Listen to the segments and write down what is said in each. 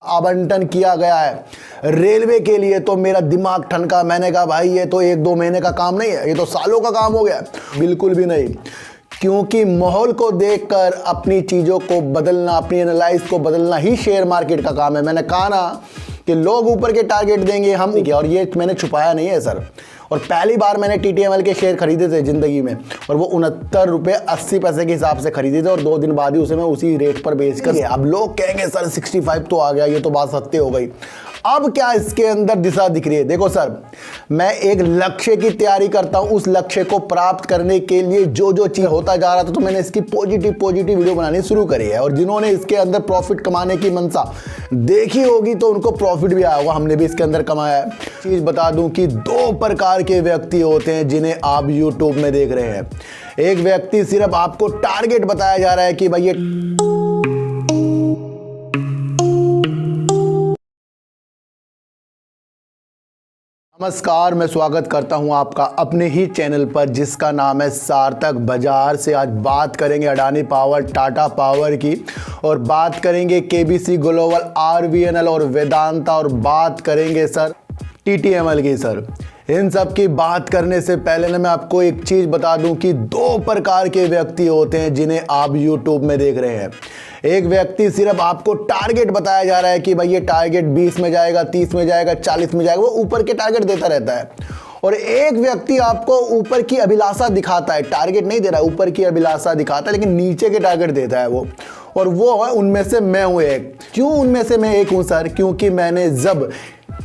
आवंटन किया गया है रेलवे के लिए। तो मेरा दिमाग ठनका, मैंने कहा भाई ये तो 1-2 महीने का काम नहीं है, ये तो सालों का काम हो गया। बिल्कुल भी नहीं, क्योंकि माहौल को देखकर अपनी चीज़ों को बदलना, अपनी एनालाइज को बदलना ही शेयर मार्केट का काम है। मैंने कहा ना कि लोग ऊपर के टारगेट देंगे, हम नहीं किया, और ये मैंने छुपाया नहीं है सर। और पहली बार मैंने TTML के शेयर खरीदे थे ज़िंदगी में, और वो 69 रुपये 80 पैसे के हिसाब से खरीदे थे, और 2 दिन बाद ही उसे मैं उसी रेट पर बेच कर। अब लोग कहेंगे सर 65 तो आ गया, ये तो बात सत्य हो गई। अब क्या इसके अंदर दिशा दिख रही है? देखो सर, मैं एक लक्ष्य की तैयारी करता हूं, उस लक्ष्य को प्राप्त करने के लिए जो जो चीज होता जा रहा था, तो मैंने इसकी पॉजिटिव वीडियो बनानी शुरू करी है। और जिन्होंने इसके अंदर प्रॉफिट कमाने की मनसा देखी होगी तो उनको प्रॉफिट भी आया होगा, हमने भी इसके अंदर कमाया है। चीज बता दूं कि 2 प्रकार के व्यक्ति होते हैं जिन्हें आप यूट्यूब में देख रहे हैं। एक व्यक्ति सिर्फ आपको टारगेट बताया जा रहा है कि भाई ये नमस्कार, मैं स्वागत करता हूं आपका अपने ही चैनल पर जिसका नाम है सार्थक बाजार से। आज बात करेंगे अडानी पावर, टाटा पावर की, और बात करेंगे KBC ग्लोबल, RVNL और वेदांता, और बात करेंगे सर TTML की। सर इन सब की बात करने से पहले ना मैं आपको एक चीज़ बता दूं कि 2 प्रकार के व्यक्ति होते हैं जिन्हें आप YouTube में देख रहे हैं। एक व्यक्ति सिर्फ आपको टारगेट बताया जा रहा है कि भाई ये टारगेट 20 में जाएगा, 30 में जाएगा, 40 में जाएगा, वो ऊपर के टारगेट देता रहता है। और एक व्यक्ति आपको ऊपर की अभिलाषा दिखाता है, टारगेट नहीं दे रहा है, ऊपर की अभिलाषा दिखाता है, लेकिन नीचे के टारगेट देता है वो। और वो है, उनमें से मैं हूँ एक। क्यों उनमें से मैं एक हूँ सर? क्योंकि मैंने जब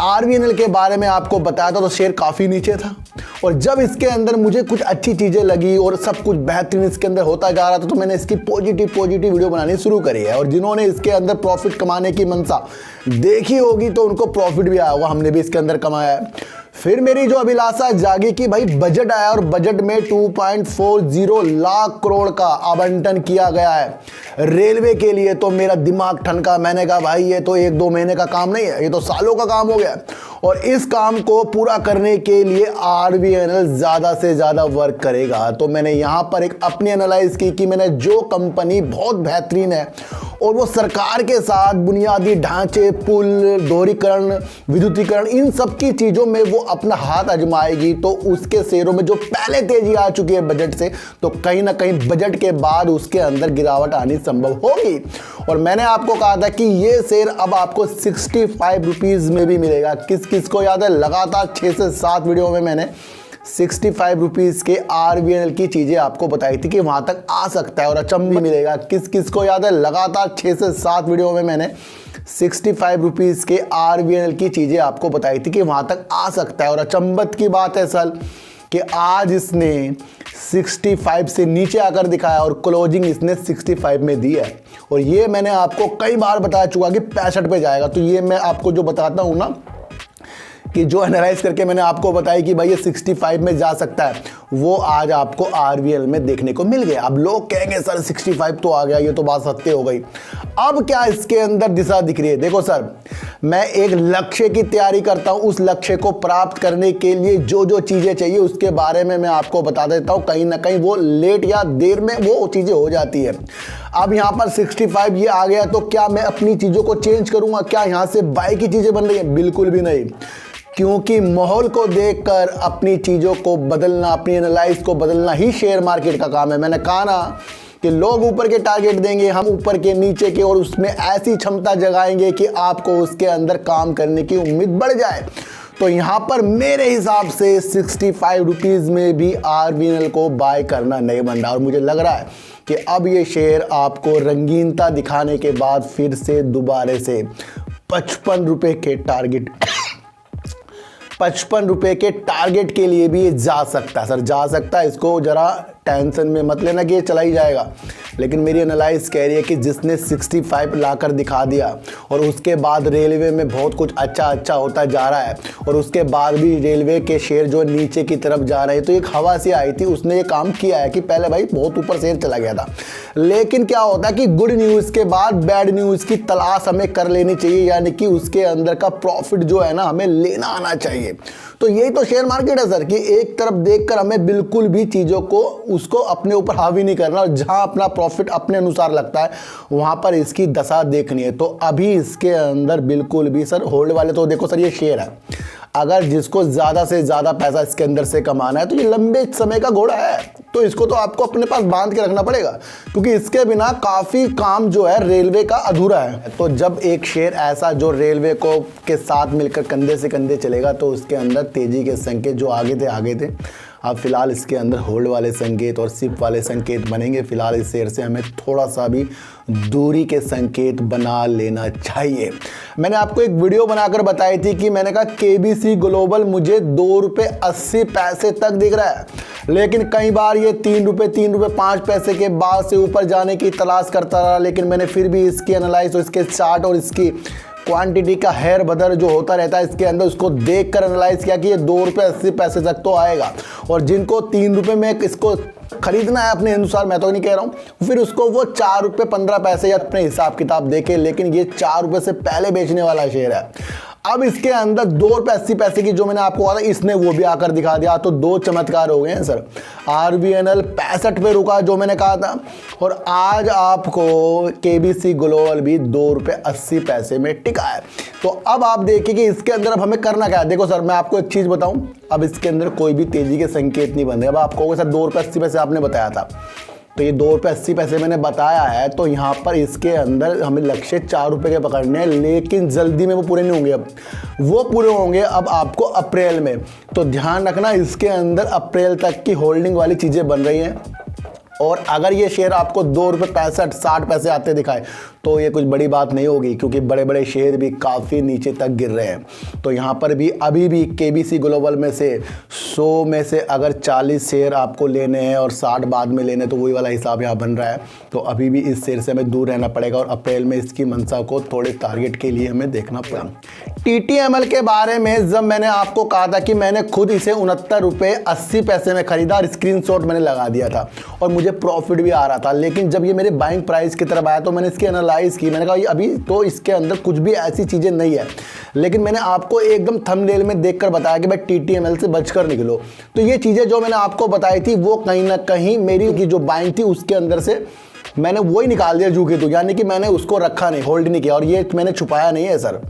RVNL के बारे में आपको बताया था तो शेयर काफ़ी नीचे था, और जब इसके अंदर मुझे कुछ अच्छी चीज़ें लगी और सब कुछ बेहतरीन इसके अंदर होता जा रहा था, तो मैंने इसकी पॉजिटिव वीडियो बनानी शुरू करी है। और जिन्होंने इसके अंदर प्रॉफिट कमाने की मनसा देखी होगी तो उनको प्रॉफिट भी आया होगा, हमने भी इसके अंदर कमाया है। फिर मेरी जो अभिलाषा जागी कि भाई बजट आया, और बजट में 2.40 लाख करोड़ का आवंटन किया गया है रेलवे के लिए। तो मेरा दिमाग ठनका, मैंने कहा भाई ये तो 1-2 महीने का काम नहीं है, ये तो सालों का काम हो गया। और इस काम को पूरा करने के लिए RVNL ज़्यादा से ज़्यादा वर्क करेगा। तो मैंने यहाँ पर एक अपनी एनालाइज की कि मैंने जो कंपनी बहुत बेहतरीन है और वो सरकार के साथ बुनियादी ढांचे, पुल, दोहरीकरण, विद्युतीकरण, इन सब की चीज़ों में वो अपना हाथ आजमाएगी, तो उसके शेयरों में जो पहले तेजी आ चुकी है बजट से, तो कहीं ना कहीं बजट के बाद उसके अंदर गिरावट आनी संभव होगी। और मैंने आपको कहा था कि ये शेयर अब आपको 65 रुपीज़ में भी मिलेगा। किस किस को याद है? लगातार 6 से 7 वीडियो में मैंने 65 रुपीज़ के RVNL की चीज़ें आपको बताई थी कि वहाँ तक आ सकता है और अचंभा मिलेगा। किस किस को याद है? लगातार 6 से 7 वीडियो में मैंने 65 रुपीज़ के RVNL की चीज़ें आपको बताई थी कि वहाँ तक आ सकता है। और अचंभत की बात है सर कि आज इसने 65 से नीचे आकर दिखाया और क्लोजिंग इसने 65 में दी है। और ये मैंने आपको कई बार बता चुका कि 65 पे जाएगा। तो ये मैं आपको जो बताता हूँ ना, कि जो एनालाइज करके मैंने आपको बताई कि भाई ये 65 में जा सकता है, वो आज आपको RVNL में देखने को मिल गया। अब लोग कहेंगे सर 65 तो आ गया, ये तो बात सत्य हो गई। अब क्या इसके अंदर दिशा दिख रही है? देखो सर, मैं एक लक्ष्य की तैयारी करता हूं, उस लक्ष्य को प्राप्त करने के लिए जो जो चीज़ें चाहिए उसके बारे में मैं आपको बता देता हूं। कहीं ना कहीं वो लेट या देर में वो चीज़ें हो जाती है। अब यहाँ पर 65 ये आ गया, तो क्या मैं अपनी चीज़ों को चेंज करूँगा? क्या यहाँ से बाय की चीज़ें बन रही हैं? बिल्कुल भी नहीं, क्योंकि माहौल को देखकर अपनी चीज़ों को बदलना, अपनी एनालाइज को बदलना ही शेयर मार्केट का काम है। मैंने कहा ना कि लोग ऊपर के टारगेट देंगे, हम ऊपर के, नीचे के, और उसमें ऐसी क्षमता जगाएंगे कि आपको उसके अंदर काम करने की उम्मीद बढ़ जाए। तो यहाँ पर मेरे हिसाब से 65 रुपीज़ में भी RVNL को बाय करना नहीं बन रहा। और मुझे लग रहा है कि अब ये शेयर आपको रंगीनता दिखाने के बाद फिर से दोबारा से 55 रुपये के टारगेट 55 रुपये के टारगेट के लिए भी ये जा सकता है सर, जा सकता है। इसको ज़रा टेंशन में मत लेना कि ये चला ही जाएगा, लेकिन मेरी एनालाइज कह रही है कि जिसने 65 लाकर दिखा दिया और उसके बाद रेलवे में बहुत कुछ अच्छा होता जा रहा है, और उसके बाद भी रेलवे के शेयर जो नीचे की तरफ जा रहे हैं, तो एक हवा सी आई थी, उसने ये काम किया है कि पहले भाई बहुत ऊपर शेयर चला गया था। लेकिन क्या होता है कि गुड न्यूज़ के बाद बैड न्यूज़ की तलाश हमें कर लेनी चाहिए, यानी कि उसके अंदर का प्रॉफिट जो है ना हमें लेना आना चाहिए। तो यही तो शेयर मार्केट है सर, कि एक तरफ देखकर हमें बिल्कुल भी चीज़ों को उसको अपने ऊपर हावी नहीं करना, और जहां अपना प्रॉफिट अपने अनुसार लगता है, वहाँ पर इसकी दशा देखनी है। तो अभी इसके अंदर बिल्कुल भी सर होल्ड वाले, तो देखो सर ये शेयर है, अगर जिसको ज़्यादा से ज़्यादा पैसा इसके अंदर से कमाना है तो ये लंबे समय का घोड़ा है, तो इसको तो आपको अपने पास बांध के रखना पड़ेगा, क्योंकि इसके बिना काफ़ी काम जो है रेलवे का अधूरा है। तो जब एक शेयर ऐसा जो रेलवे को के साथ मिलकर कंधे से कंधे चलेगा तो उसके अंदर तेज़ी के संकेत जो आगे थे, अब फिलहाल इसके अंदर होल्ड वाले संकेत और सिप वाले संकेत बनेंगे। फिलहाल इस शेयर से हमें थोड़ा सा भी दूरी के संकेत बना लेना चाहिए। मैंने आपको एक वीडियो बनाकर बताई थी कि मैंने कहा केबीसी ग्लोबल मुझे ₹2.80 तक दिख रहा है, लेकिन कई बार ये ₹3.05 के बाद से ऊपर जाने की तलाश करता रहा, लेकिन मैंने फिर भी इसकी एनालाइज और इसके चार्ट और इसकी क्वांटिटी का हेर बदर जो होता रहता है इसके अंदर, उसको देखकर एनालाइज किया कि ये ₹2.80 तक तो आएगा, और जिनको ₹3 में इसको खरीदना है अपने अनुसार, मैं तो नहीं कह रहा हूँ, फिर उसको वो ₹4.15 या अपने हिसाब किताब देखे, लेकिन ये ₹4 से पहले बेचने वाला शेयर है। अब इसके अंदर ₹2.80 की जो मैंने आपको कहा था, इसने वो भी आकर दिखा दिया, तो दो चमत्कार हो गए हैं सर। RVNL 65 पे रुका जो मैंने कहा था, और आज आपको केबीसी ग्लोबल भी ₹2.80 में टिका है। तो अब आप देखिए कि इसके अंदर अब हमें करना क्या है। देखो सर, मैं आपको एक चीज़ बताऊं, अब इसके अंदर कोई भी तेजी के संकेत नहीं बन रहे। अब आपको सर ₹2.80 आपने बताया था, तो ये ₹2.80 मैंने बताया है, तो यहाँ पर इसके अंदर हमें लक्ष्य ₹4 के पकड़ने हैं, लेकिन जल्दी में वो पूरे नहीं होंगे। अब वो पूरे होंगे अब आपको अप्रैल में, तो ध्यान रखना इसके अंदर अप्रैल तक की होल्डिंग वाली चीज़ें बन रही हैं। और अगर ये शेयर आपको ₹2.65-60 आते दिखाए तो ये कुछ बड़ी बात नहीं होगी, क्योंकि बड़े बड़े शेयर भी काफ़ी नीचे तक गिर रहे हैं। तो यहाँ पर भी अभी भी केबीसी ग्लोबल में से 100 में से अगर 40 शेयर आपको लेने हैं और 60 बाद में लेने, तो वही वाला हिसाब यहाँ बन रहा है। तो अभी भी इस शेयर से हमें दूर रहना पड़ेगा, और अप्रैल में इसकी मंशा को थोड़े टारगेट के लिए हमें देखना पड़ा। TTML के बारे में जब मैंने आपको कहा था कि मैंने खुद इसे ₹69.80 में खरीदा, और स्क्रीनशॉट मैंने लगा दिया था और मुझे प्रॉफिट भी आ रहा था, लेकिन जब ये मेरे बाइंग प्राइस की तरफ आया तो मैंने इसकी एनालाइज की। मैंने कहा ये अभी तो इसके अंदर कुछ भी ऐसी चीज़ें नहीं है, लेकिन मैंने आपको एकदम थंबनेल में देखकर बताया कि भाई TTML से बचकर निकलो। तो ये चीज़ें जो मैंने आपको बताई थी वो कहीं ना कहीं मेरी की जो बाइंग थी उसके अंदर से मैंने वही निकाल दिया जू के तू, यानी कि मैंने उसको रखा नहीं, होल्ड नहीं किया, और ये मैंने छुपाया नहीं है सर।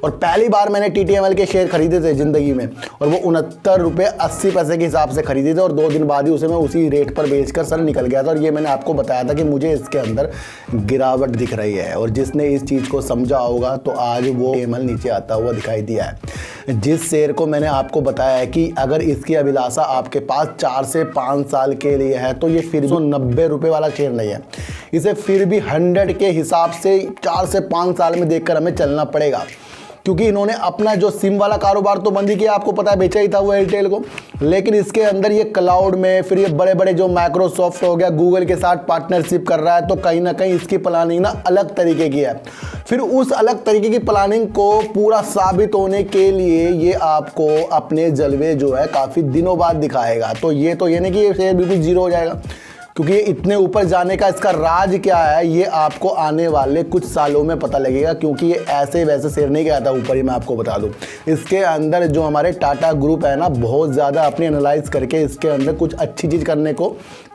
और पहली बार मैंने TTML के शेयर खरीदे थे ज़िंदगी में, और वो ₹69.80 के हिसाब से खरीदे थे, और 2 दिन बाद ही उसे मैं उसी रेट पर बेचकर सर निकल गया था। और ये मैंने आपको बताया था कि मुझे इसके अंदर गिरावट दिख रही है, और जिसने इस चीज़ को समझा होगा तो आज वो TTML नीचे आता हुआ दिखाई दिया है। जिस शेयर को मैंने आपको बताया है कि अगर इसकी अभिलाषा आपके पास 4 से 5 साल के लिए है, तो ये फिर भी ₹90 वाला शेयर नहीं है, इसे फिर भी 100 के हिसाब से 4 से 5 साल में देखकर हमें चलना पड़ेगा, क्योंकि इन्होंने अपना जो सिम वाला कारोबार तो बंद ही किया, आपको पता है, बेचा ही था वो एयरटेल को, लेकिन इसके अंदर ये क्लाउड में फिर ये बड़े बड़े जो माइक्रोसॉफ्ट हो गया, गूगल के साथ पार्टनरशिप कर रहा है, तो कहीं ना कहीं इसकी प्लानिंग ना अलग तरीके की है। फिर उस अलग तरीके की प्लानिंग को पूरा साबित होने के लिए ये आपको अपने जलवे जो है काफ़ी दिनों बाद दिखाएगा। तो ये नहीं कि ये शेयर बिल्कुल जीरो हो जाएगा, क्योंकि ये इतने ऊपर जाने का इसका राज क्या है ये आपको आने वाले कुछ सालों में पता लगेगा, क्योंकि ये ऐसे वैसे शेयर नहीं गया था ऊपर ही, मैं आपको बता दूं। इसके अंदर जो हमारे टाटा ग्रुप है ना, बहुत ज़्यादा अपनी एनालाइज करके इसके अंदर कुछ अच्छी चीज़ करने को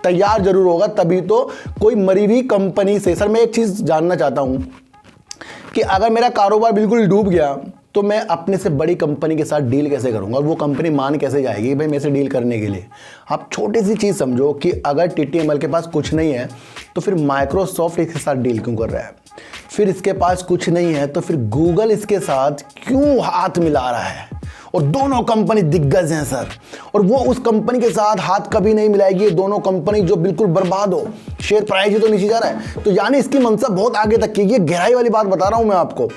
तैयार जरूर होगा, तभी तो कोई मरी हुई कंपनी से। सर मैं एक चीज़ जानना चाहता हूँ कि अगर मेरा कारोबार बिल्कुल डूब गया तो मैं अपने से बड़ी कंपनी के साथ डील कैसे करूंगा, और वो कंपनी मान कैसे जाएगी भाई मेरे से डील करने के लिए। आप छोटी सी चीज़ समझो कि अगर TTML के पास कुछ नहीं है तो फिर माइक्रोसॉफ्ट इसके साथ डील क्यों कर रहा है, फिर इसके पास कुछ नहीं है तो फिर गूगल इसके साथ क्यों हाथ मिला रहा है, और दोनों कंपनी दिग्गज हैं सर, और वो उस कंपनी के साथ हाथ कभी नहीं मिलाएगी। ये दोनों कंपनी जो बिल्कुल बर्बाद हो, शेयर प्राइस ही तो नीचे जा रहा है, तो यानी इसकी मंशा बहुत आगे तक की। ये गहराई वाली बात बता रहा हूं मैं आपको।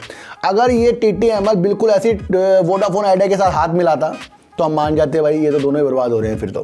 अगर ये TTML बिल्कुल ऐसी वोडाफोन आइडिया के साथ हाथ मिलाता तो हम मान जाते हैं भाई ये तो दोनों ही बर्बाद हो रहे हैं फिर तो,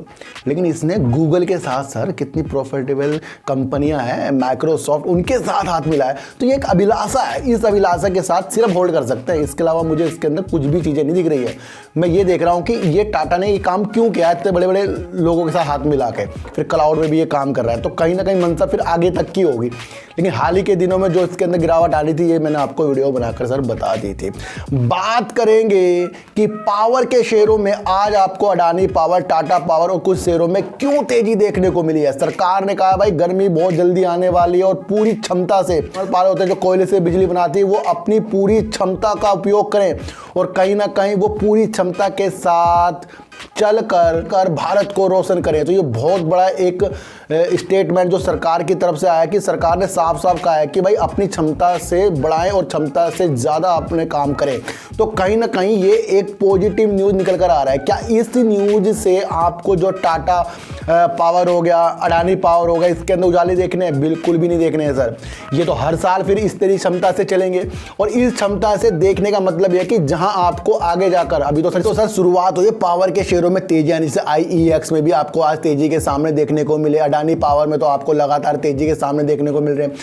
लेकिन इसने गूगल के साथ सर कितनी प्रॉफिटेबल कंपनियां हैं, माइक्रोसॉफ्ट, उनके साथ हाथ मिलाया। तो ये एक अभिलाषा है, इस अभिलाषा के साथ सिर्फ होल्ड कर सकते हैं, इसके अलावा मुझे इसके अंदर कुछ भी चीज़ें नहीं दिख रही है। मैं ये देख रहा हूँ कि ये टाटा ने ये काम क्यों किया, इतने बड़े बड़े लोगों के साथ हाथ मिला के, फिर क्लाउड में भी ये काम कर रहा है, तो कहीं ना कहीं मंशा फिर आगे तक की होगी। लेकिन हाल ही के दिनों में जो इसके अंदर गिरावट आ रही थी ये मैंने आपको वीडियो बनाकर सर बता दी थी। बात करेंगे कि पावर के शेयरों में आज आपको अडानी पावर, टाटा पावर और कुछ शेयरों में क्यों तेजी देखने को मिली है। सरकार ने कहा भाई गर्मी बहुत जल्दी आने वाली है और पूरी क्षमता से पावर होते हैं जो कोयले से बिजली बनाती है, वो अपनी पूरी क्षमता का उपयोग करें और कहीं ना कहीं वो पूरी क्षमता के साथ चल कर भारत को रोशन करें। तो ये बहुत बड़ा एक स्टेटमेंट जो सरकार की तरफ से आया कि सरकार ने साफ साफ कहा है कि भाई अपनी क्षमता से बढ़ाएं और क्षमता से ज़्यादा अपने काम करें। तो कहीं ना कहीं ये एक पॉजिटिव न्यूज़ निकल कर आ रहा है। क्या इस न्यूज़ से आपको जो टाटा पावर हो गया, अडानी पावर हो गया, इसके अंदर उजाले देखने हैं? बिल्कुल भी नहीं देखने हैं सर। ये तो हर साल फिर इस तेरी क्षमता से चलेंगे और इस क्षमता से देखने का मतलब यह कि जहां आपको आगे जाकर अभी तो सर शुरुआत हुई है पावर के शेयरों में तेजी आने से। IEX में भी आपको आज तेजी के सामने देखने को मिले, अडानी पावर में तो आपको लगातार तेजी के सामने देखने को मिल रहे हैं,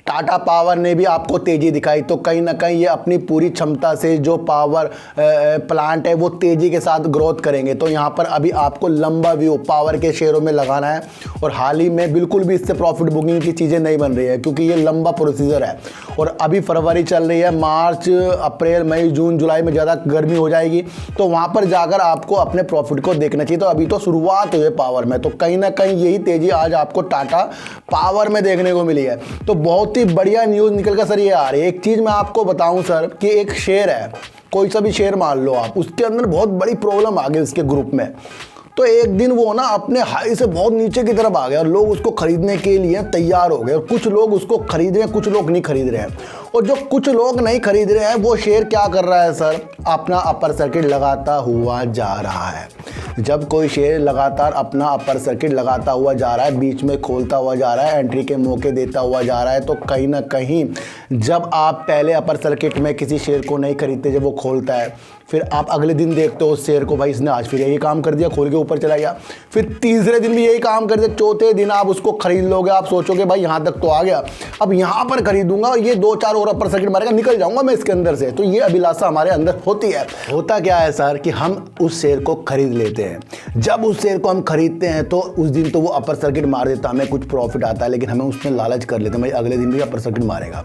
टाटा पावर ने भी आपको तेजी दिखाई। तो कहीं ना कहीं ये अपनी पूरी क्षमता से जो पावर प्लांट है वो तेजी के साथ ग्रोथ करेंगे। तो यहाँ पर अभी आपको लंबा व्यू पावर के शेयरों में लगाना है और हाल ही में बिल्कुल भी इससे प्रॉफिट बुकिंग की चीज़ें नहीं बन रही है क्योंकि ये लंबा प्रोसीजर है और अभी फरवरी चल रही है, मार्च अप्रैल मई जून जुलाई में ज़्यादा गर्मी हो जाएगी तो वहाँ पर जाकर आपको अपने प्रॉफिट को देखना चाहिए। तो अभी तो शुरुआत हुई है पावर में, तो कहीं ना कहीं यही तेजी आज आपको टाटा पावर में देखने को मिली है। तो बहुत ही बढ़िया न्यूज़ निकल कर सर ये आ रही है। एक चीज़ मैं आपको बताऊं सर कि एक शेयर है, कोई सा भी शेयर मान लो आप, उसके अंदर बहुत बड़ी प्रॉब्लम आ गई उसके ग्रुप में। तो एक दिन वो ना अपने हाई से बहुत नीचे की तरफ आ गया और लोग उसको खरीदने के लिए तैयार हो गए और कुछ लोग उसको खरीद रहे हैं, कुछ लोग नहीं खरीद रहे हैं। और जो कुछ लोग नहीं खरीद रहे हैं वो शेयर क्या कर रहा है सर, अपना अपर सर्किट लगाता हुआ जा रहा है। जब कोई शेयर लगातार अपना अपर सर्किट लगाता हुआ जा रहा है, बीच में खोलता हुआ जा रहा है, एंट्री के मौके देता हुआ जा रहा है, तो कहीं ना कहीं जब आप पहले अपर सर्किट में किसी शेयर को नहीं खरीदते, जब वो खोलता है, फिर आप अगले दिन देखते हो उस शेयर को, भाई इसने आज फिर यही काम कर दिया, खोल के ऊपर चला गया, फिर तीसरे दिन भी यही काम कर दिया, चौथे दिन आप उसको खरीद लोगे। आप सोचोगे भाई यहाँ तक तो आ गया, अब यहाँ पर खरीदूंगा और ये 2-4 और अपर सर्किट मारेगा, निकल जाऊंगा मैं इसके अंदर से। तो ये अभिलाषा हमारे अंदर होती है। होता क्या है सर कि हम उस शेयर को खरीद लेते हैं। जब उस शेयर को हम खरीदते हैं तो उस दिन तो वो अपर सर्किट मार देता, हमें कुछ प्रॉफिट आता है, लेकिन हमें उसमें लालच कर लेते हैं भाई अगले दिन भी अपर सर्किट मारेगा,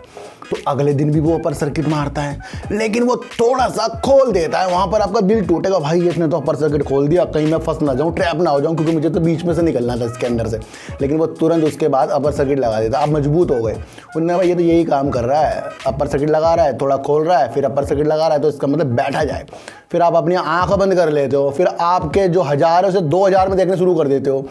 तो अगले दिन भी वो अपर सर्किट मारता है, लेकिन वो थोड़ा सा खोल देता है, वहां पर आपका दिल टूटेगा, भाई इसने तो अपर सर्किट खोल दिया, कहीं मैं फंस ना जाऊं, ट्रैप ना हो जाऊं, क्योंकि मुझे तो बीच में से निकलना था इसके अंदर से। लेकिन वो तुरंत उसके बाद अपर सर्किट लगा देता, आप मजबूत हो गए। उन्होंने भाई ये तो यही काम कर रहा है, अपर सर्किट लगा रहा है, थोड़ा खोल रहा है, फिर अपर सर्किट लगा रहा है, तो इसका मतलब बैठा जाए। फिर आप अपनी आंख बंद कर लेते हो, फिर आपके जो 1000 से 2000 में देखने शुरू कर देते हो,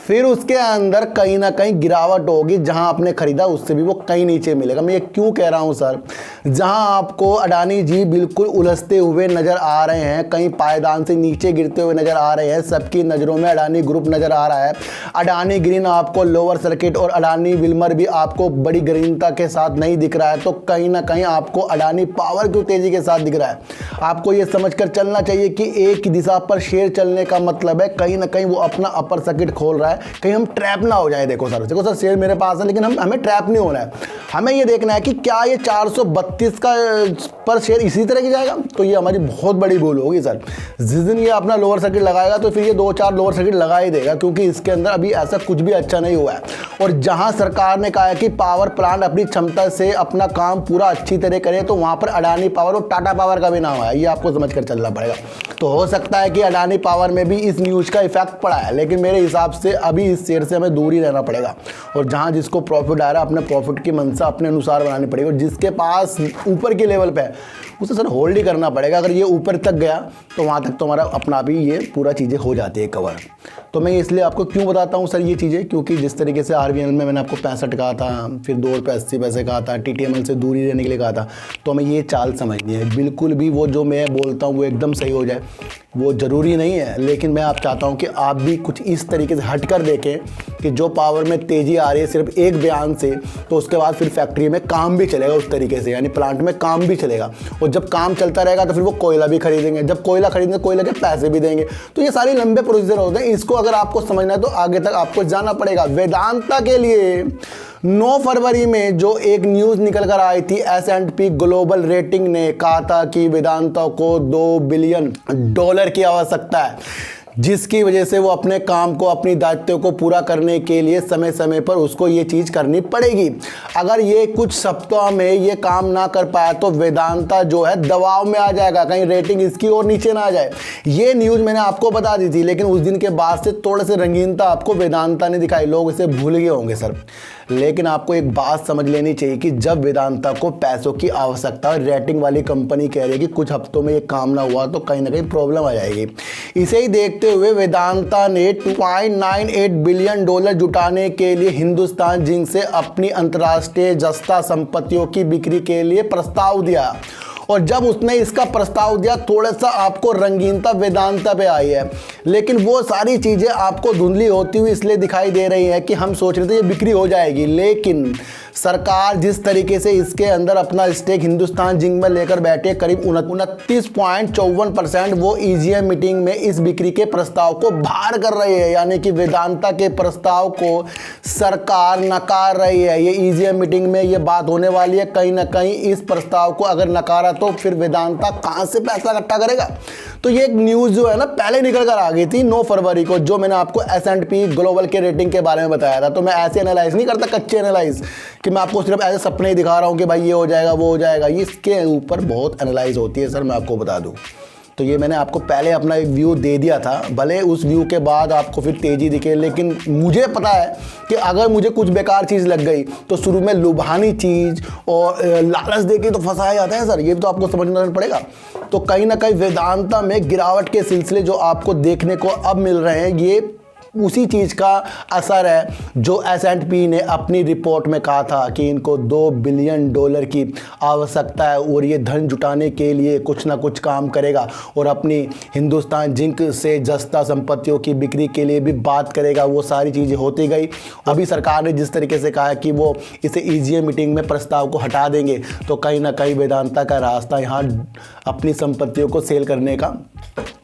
फिर उसके अंदर कहीं ना कहीं गिरावट होगी, जहां आपने खरीदा उससे भी वो कहीं नीचे मिलेगा। मैं ये क्यों कह रहा हूं सर, जहां आपको अडानी जी बिल्कुल उलझते हुए नजर आ रहे हैं, कहीं पायदान से नीचे गिरते हुए नजर आ रहे हैं, सबकी नज़रों में अडानी ग्रुप नजर आ रहा है। अडानी ग्रीन आपको लोअर सर्किट और अडानी विल्मर भी आपको बड़ी ग्रीनता के साथ नहीं दिख रहा है, तो कहीं ना कहीं आपको अडानी पावर क्यों तेजी के साथ दिख रहा है। आपको ये समझकर चलना चाहिए कि एक ही दिशा पर शेयर चलने का मतलब है कहीं ना कहीं वो अपना अपर सर्किट खोल रहा है, कहीं हम ट्रैप ना हो जाए। देखो सर शेयर मेरे पास है, लेकिन हमें ट्रैप नहीं होना है। हमें ये देखना है कि क्या ये 432 का पर शेयर इसी तरह की जाएगा, तो ये हमारी बहुत बड़ी भूल होगी सर। जिस दिन ये अपना लोअर सर्किट लगाएगा तो फिर ये 2-4 लोअर सर्किट लगा ही देगा, क्योंकि इसके अंदर अभी ऐसा कुछ भी अच्छा नहीं हुआ है। और जहां सरकार ने कहा है कि पावर प्लांट अपनी क्षमता से अपना काम पूरा अच्छी तरह करे, तो वहां पर अडानी पावर और टाटा पावर का भी नाम है, ये आपको समझ कर चलना पड़ेगा। तो हो सकता है कि अडानी पावर में भी इस न्यूज़ का इफेक्ट पड़ा है, लेकिन मेरे हिसाब से अभी इस शेयर से हमें दूर ही रहना पड़ेगा। और जहां जिसको प्रॉफिट आ रहा है अपने प्रॉफिट की मंशा अपने अनुसार बनानी पड़ेगी, और जिसके पास ऊपर के लेवल पे है उसे सर होल्ड ही करना पड़ेगा। अगर ये ऊपर तक गया तो वहाँ तक तो हमारा अपना भी ये पूरा चीज़ें हो जाती है कवर। तो मैं इसलिए आपको क्यों बताता हूँ सर ये चीज़ें, क्योंकि जिस तरीके से RVNL में मैंने आपको 65 कहा था, फिर 2 रुपये 80 पैसे कहा था, TTML से दूरी रहने के लिए कहा था, तो हमें ये चाल समझनी है। बिल्कुल भी वो जो मैं बोलता हूँ वो एकदम सही हो जाए वो ज़रूरी नहीं है, लेकिन मैं आप चाहता हूँ कि आप भी कुछ इस तरीके से हट कर देखें कि जो पावर में तेज़ी आ रही है सिर्फ एक बयान से, तो उसके बाद फिर फैक्ट्री में काम भी चलेगा उस तरीके से, यानी प्लांट में काम भी चलेगा। और जब काम चलता रहेगा तो फिर वो कोयला भी खरीदेंगे, जब कोयला खरीदेंगे कोयला के पैसे भी देंगे। तो ये सारे लंबे प्रोसीजर होते हैं, इसको अगर आपको समझना है तो आगे तक आपको जाना पड़ेगा। वेदांता के लिए 9 फरवरी में जो एक न्यूज़ निकल कर आई थी, S&P ग्लोबल रेटिंग ने कहा था कि वेदांता को $2 बिलियन की आवश्यकता है। जिसकी वजह से वो अपने काम को, अपनी दायित्व को पूरा करने के लिए समय समय पर उसको ये चीज़ करनी पड़ेगी। अगर ये कुछ सप्ताह में ये काम ना कर पाया तो वेदांता जो है दबाव में आ जाएगा, कहीं रेटिंग इसकी और नीचे ना आ जाए। ये न्यूज़ मैंने आपको बता दी थी, लेकिन उस दिन के बाद से थोड़े से रंगीनता आपको वेदांता ने दिखाई, लोग इसे भूल गए होंगे सर। लेकिन आपको एक बात समझ लेनी चाहिए कि जब वेदांता को पैसों की आवश्यकता है, रेटिंग वाली कंपनी कह रही है कि कुछ हफ्तों में ये काम ना हुआ तो कहीं ना कहीं प्रॉब्लम आ जाएगी। इसे ही देखते हुए वेदांता ने $2.98 बिलियन जुटाने के लिए हिंदुस्तान जिंक से अपनी अंतर्राष्ट्रीय जस्ता संपत्तियों की बिक्री के लिए प्रस्ताव दिया। और जब उसने इसका प्रस्ताव दिया, थोड़ा सा आपको रंगीनता वेदांता पे आई है, लेकिन वो सारी चीज़ें आपको धुंधली होती हुई इसलिए दिखाई दे रही हैं कि हम सोच रहे थे ये बिक्री हो जाएगी, लेकिन सरकार जिस तरीके से इसके अंदर अपना स्टेक हिंदुस्तान जिंक में लेकर बैठे, करीब 29.54% वो ईजीएम मीटिंग में इस बिक्री के प्रस्ताव को बाहर कर रही है। यानी कि वेदांता के प्रस्ताव को सरकार नकार रही है। ये ईजीएम मीटिंग में ये बात होने वाली है। कहीं ना कहीं इस प्रस्ताव को अगर नकारा तो फिर वेदांता कहाँ से पैसा इकट्ठा करेगा। तो ये एक न्यूज़ जो है ना पहले निकल कर आ गई थी 9 फरवरी को, जो मैंने आपको S&P ग्लोबल के रेटिंग के बारे में बताया था। तो मैं ऐसे एनालाइज नहीं करता, कच्चे एनालाइज, कि मैं आपको सिर्फ ऐसे सपने ही दिखा रहा हूँ कि भाई ये हो जाएगा वो हो जाएगा। इसके ऊपर बहुत एनालाइज होती है सर, मैं आपको बता दूँ। तो ये मैंने आपको पहले अपना एक व्यू दे दिया था, भले उस व्यू के बाद आपको फिर तेज़ी दिखे, लेकिन मुझे पता है कि अगर मुझे कुछ बेकार चीज़ लग गई तो शुरू में लुभानी चीज़ और लालच देके तो फंसाया जाता है सर, ये तो आपको समझना पड़ेगा। तो कहीं ना कहीं वेदांता में गिरावट के सिलसिले जो आपको देखने को अब मिल रहे हैं, ये उसी चीज़ का असर है जो S&P ने अपनी रिपोर्ट में कहा था कि इनको $2 बिलियन की आवश्यकता है और ये धन जुटाने के लिए कुछ ना कुछ काम करेगा और अपनी हिंदुस्तान जिंक से जस्ता संपत्तियों की बिक्री के लिए भी बात करेगा। वो सारी चीज़ें होती गई। अभी सरकार ने जिस तरीके से कहा कि वो इसे ईजीएम मीटिंग में प्रस्ताव को हटा देंगे, तो कहीं ना कहीं वेदांता का रास्ता यहाँ अपनी संपत्तियों को सेल करने का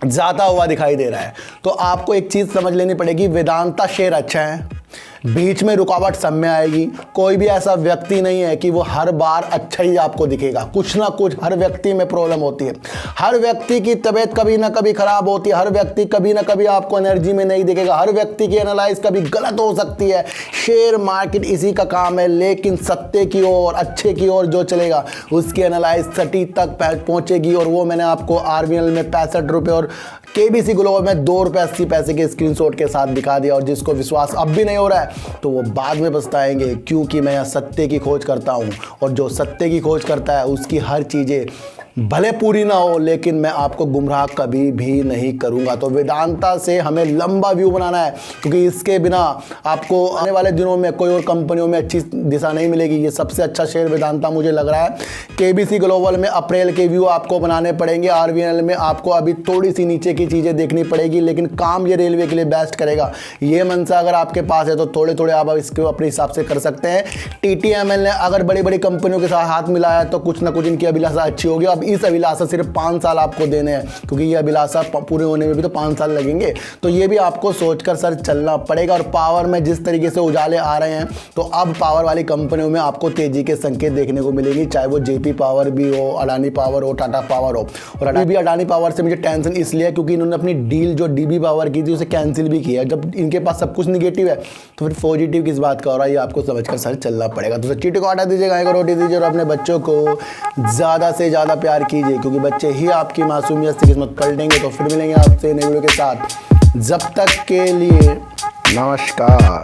ज़्यादा हुआ दिखाई दे रहा है। तो आपको एक चीज़ समझ लेनी पड़ेगी, वेदांता शेयर अच्छा है, बीच में रुकावट सब में आएगी। कोई भी ऐसा व्यक्ति नहीं है कि वो हर बार अच्छा ही आपको दिखेगा, कुछ ना कुछ हर व्यक्ति में प्रॉब्लम होती है। हर व्यक्ति की तबीयत कभी ना कभी खराब होती है, हर व्यक्ति कभी ना कभी आपको एनर्जी में नहीं दिखेगा, हर व्यक्ति की एनालाइज कभी गलत हो सकती है। शेयर मार्केट इसी का काम है, लेकिन सत्य की ओर, अच्छे की ओर जो चलेगा उसकी एनालाइज सटीक तक पहुंचेगी। और वो मैंने आपको RVNL में 65 रुपये और KBC ग्लोबल में ₹2.80 के स्क्रीनशॉट के साथ दिखा दिया। और जिसको विश्वास अब भी नहीं हो रहा है तो वो बाद में पछताएंगे, क्योंकि मैं यहाँ सत्य की खोज करता हूँ और जो सत्य की खोज करता है उसकी हर चीज़ें भले पूरी ना हो, लेकिन मैं आपको गुमराह कभी भी नहीं करूंगा। तो वेदांता से हमें लंबा व्यू बनाना है, क्योंकि इसके बिना आपको आने वाले दिनों में कोई और कंपनियों में अच्छी दिशा नहीं मिलेगी। ये सबसे अच्छा शेयर वेदांता मुझे लग रहा है। KBC ग्लोबल में अप्रैल के व्यू आपको बनाने पड़ेंगे, RVNL में आपको अभी थोड़ी सी नीचे की चीज़ें देखनी पड़ेगी, लेकिन काम ये रेलवे के लिए बेस्ट करेगा। ये मनसा अगर आपके पास है तो थोड़े थोड़े आप इसको अपने हिसाब से कर सकते हैं। TTML ने अगर बड़ी बड़ी कंपनियों के साथ हाथ मिलाया तो कुछ ना कुछ इनकी अभिलाषा अच्छी होगी। अब इस अभिलाषा सिर्फ 5 साल आपको देने हैं, क्योंकि ये अभिलाषा पूरे होने में भी तो 5 साल लगेंगे। तो ये भी आपको सोचकर सर चलना पड़ेगा। और पावर में जिस तरीके से उजाले आ रहे हैं, तो अब पावर वाली कंपनियों में आपको तेजी के संकेत देखने को मिलेंगी, चाहे वो JP पावर भी हो, अडानी पावर हो, टाटा पावर हो। और अडानी पावर से मुझे टेंशन इसलिए क्योंकि इन्होंने अपनी डील जो DB पावर की थी उसे कैंसिल भी किया। जब इनके पास सब कुछ निगेटिव है तो फिर पॉजिटिव किस बात का हो रहा है, ये आपको समझकर सर चलना पड़ेगा। तो चीटी को हटा दीजिए, गाय को रोटी दीजिए और अपने बच्चों को ज़्यादा से ज़्यादा प्यार कीजिए, क्योंकि बच्चे ही आपकी मासूमियत से किस्मत पलटेंगे। तो फिर मिलेंगे आपसे नई वीडियो के साथ, जब तक के लिए नमस्कार।